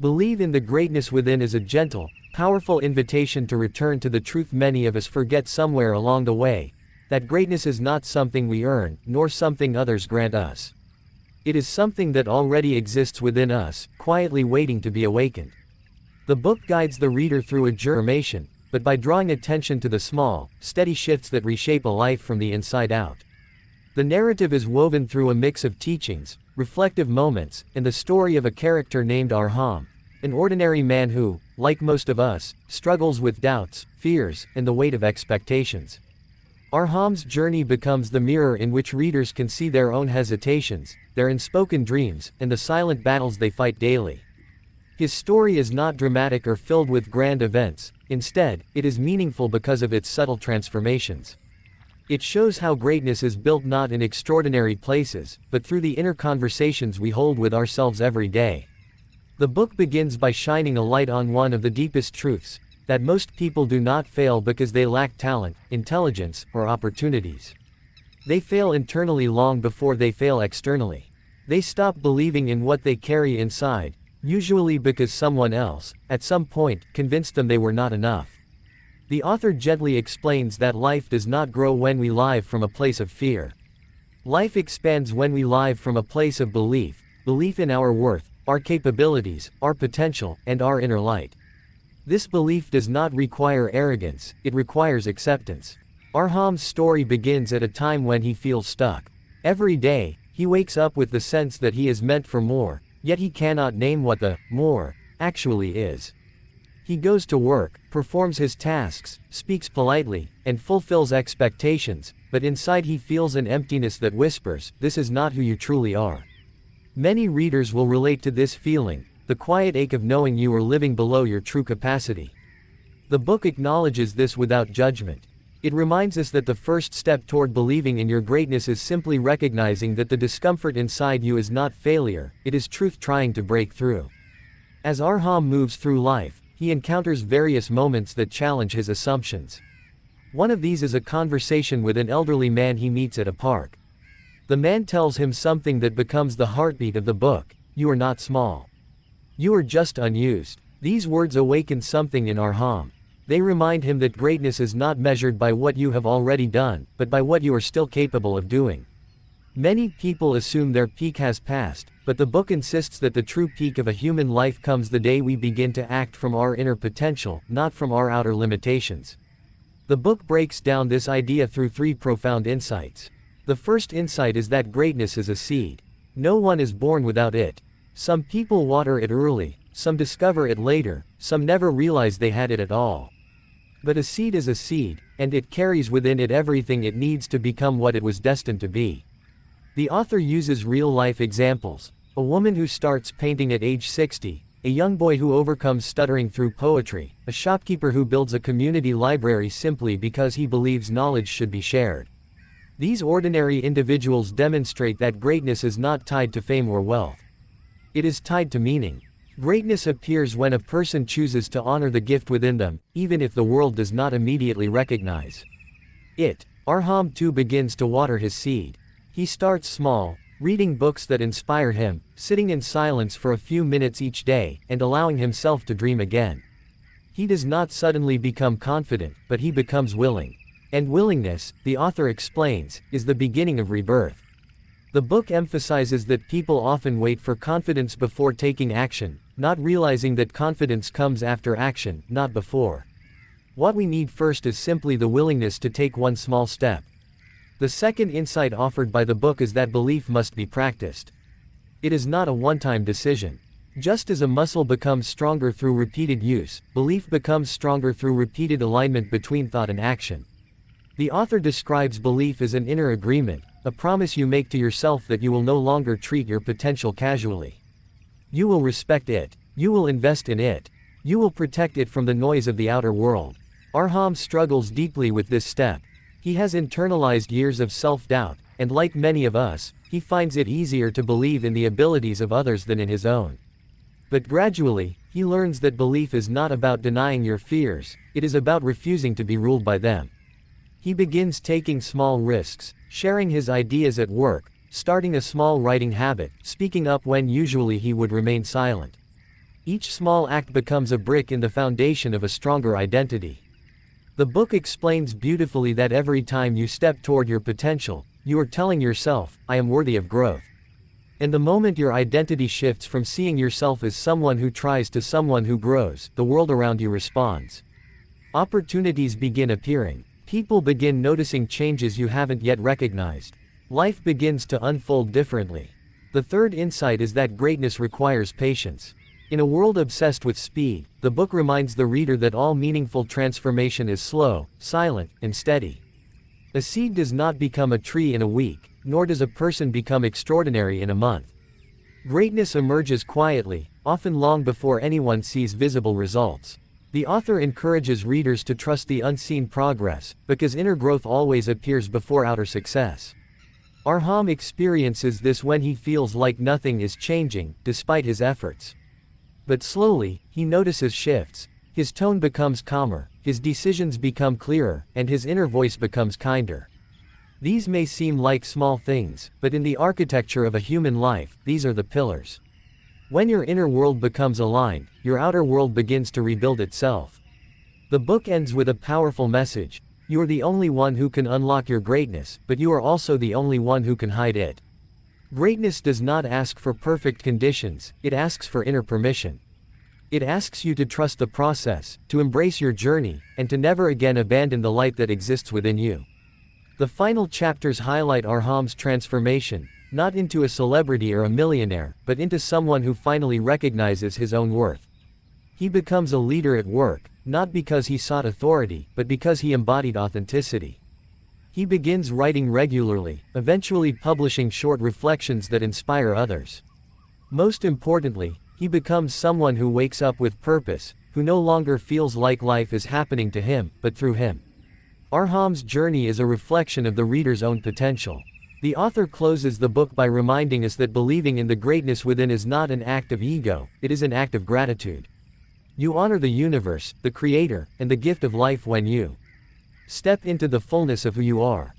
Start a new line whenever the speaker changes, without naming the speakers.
Believe in the greatness within is a gentle, powerful invitation to return to the truth many of us forget somewhere along the way, that greatness is not something we earn, nor something others grant us. It is something that already exists within us, quietly waiting to be awakened. The book guides the reader through a journey, but by drawing attention to the small, steady shifts that reshape a life from the inside out. The narrative is woven through a mix of teachings, reflective moments, and the story of a character named Arham, an ordinary man who, like most of us, struggles with doubts, fears, and the weight of expectations. Arham's journey becomes the mirror in which readers can see their own hesitations, their unspoken dreams, and the silent battles they fight daily. His story is not dramatic or filled with grand events, instead, it is meaningful because of its subtle transformations. It shows how greatness is built not in extraordinary places, but through the inner conversations we hold with ourselves every day. The book begins by shining a light on one of the deepest truths, that most people do not fail because they lack talent, intelligence, or opportunities. They fail internally long before they fail externally. They stop believing in what they carry inside, usually because someone else, at some point, convinced them they were not enough. The author gently explains that life does not grow when we live from a place of fear. Life expands when we live from a place of belief, belief in our worth, our capabilities, our potential, and our inner light. This belief does not require arrogance, it requires acceptance. Arham's story begins at a time when he feels stuck. Every day, he wakes up with the sense that he is meant for more, yet he cannot name what the more actually is. He goes to work, performs his tasks, speaks politely, and fulfills expectations, but inside he feels an emptiness that whispers, "This is not who you truly are." Many readers will relate to this feeling, the quiet ache of knowing you are living below your true capacity. The book acknowledges this without judgment. It reminds us that the first step toward believing in your greatness is simply recognizing that the discomfort inside you is not failure, it is truth trying to break through. As Arham moves through life, he encounters various moments that challenge his assumptions. One of these is a conversation with an elderly man he meets at a park. The man tells him something that becomes the heartbeat of the book: "You are not small. You are just unused." These words awaken something in Arham. They remind him that greatness is not measured by what you have already done, but by what you are still capable of doing. Many people assume their peak has passed, but the book insists that the true peak of a human life comes the day we begin to act from our inner potential, not from our outer limitations. The book breaks down this idea through three profound insights. The first insight is that greatness is a seed. No one is born without it. Some people water it early, some discover it later, some never realize they had it at all. But a seed is a seed, and it carries within it everything it needs to become what it was destined to be. The author uses real-life examples: a woman who starts painting at age 60, a young boy who overcomes stuttering through poetry, a shopkeeper who builds a community library simply because he believes knowledge should be shared. These ordinary individuals demonstrate that greatness is not tied to fame or wealth. It is tied to meaning. Greatness appears when a person chooses to honor the gift within them, even if the world does not immediately recognize it. Arham too begins to water his seed. He starts small, reading books that inspire him, sitting in silence for a few minutes each day, and allowing himself to dream again. He does not suddenly become confident, but he becomes willing. And willingness, the author explains, is the beginning of rebirth. The book emphasizes that people often wait for confidence before taking action, not realizing that confidence comes after action, not before. What we need first is simply the willingness to take one small step. The second insight offered by the book is that belief must be practiced. It is not a one-time decision. Just as a muscle becomes stronger through repeated use, belief becomes stronger through repeated alignment between thought and action. The author describes belief as an inner agreement, a promise you make to yourself that you will no longer treat your potential casually. You will respect it. You will invest in it. You will protect it from the noise of the outer world. Arham struggles deeply with this step. He has internalized years of self-doubt, and like many of us, he finds it easier to believe in the abilities of others than in his own. But gradually, he learns that belief is not about denying your fears, it is about refusing to be ruled by them. He begins taking small risks, sharing his ideas at work, starting a small writing habit, speaking up when usually he would remain silent. Each small act becomes a brick in the foundation of a stronger identity. The book explains beautifully that every time you step toward your potential, you are telling yourself, I am worthy of growth. And the moment your identity shifts from seeing yourself as someone who tries to someone who grows, the world around you responds. Opportunities begin appearing. People begin noticing changes you haven't yet recognized. Life begins to unfold differently. The third insight is that greatness requires patience. In a world obsessed with speed, the book reminds the reader that all meaningful transformation is slow, silent, and steady. A seed does not become a tree in a week, nor does a person become extraordinary in a month. Greatness emerges quietly, often long before anyone sees visible results. The author encourages readers to trust the unseen progress, because inner growth always appears before outer success. Arham experiences this when he feels like nothing is changing, despite his efforts. But slowly, he notices shifts. His tone becomes calmer, his decisions become clearer, and his inner voice becomes kinder. These may seem like small things, but in the architecture of a human life, these are the pillars. When your inner world becomes aligned, your outer world begins to rebuild itself. The book ends with a powerful message. You are the only one who can unlock your greatness, but you are also the only one who can hide it. Greatness does not ask for perfect conditions, it asks for inner permission. It asks you to trust the process, to embrace your journey, and to never again abandon the light that exists within you. The final chapters highlight Arham's transformation, not into a celebrity or a millionaire, but into someone who finally recognizes his own worth. He becomes a leader at work, not because he sought authority, but because he embodied authenticity. He begins writing regularly, eventually publishing short reflections that inspire others. Most importantly, he becomes someone who wakes up with purpose, who no longer feels like life is happening to him, but through him. Arham's journey is a reflection of the reader's own potential. The author closes the book by reminding us that believing in the greatness within is not an act of ego, it is an act of gratitude. You honor the universe, the creator, and the gift of life when you step into the fullness of who you are.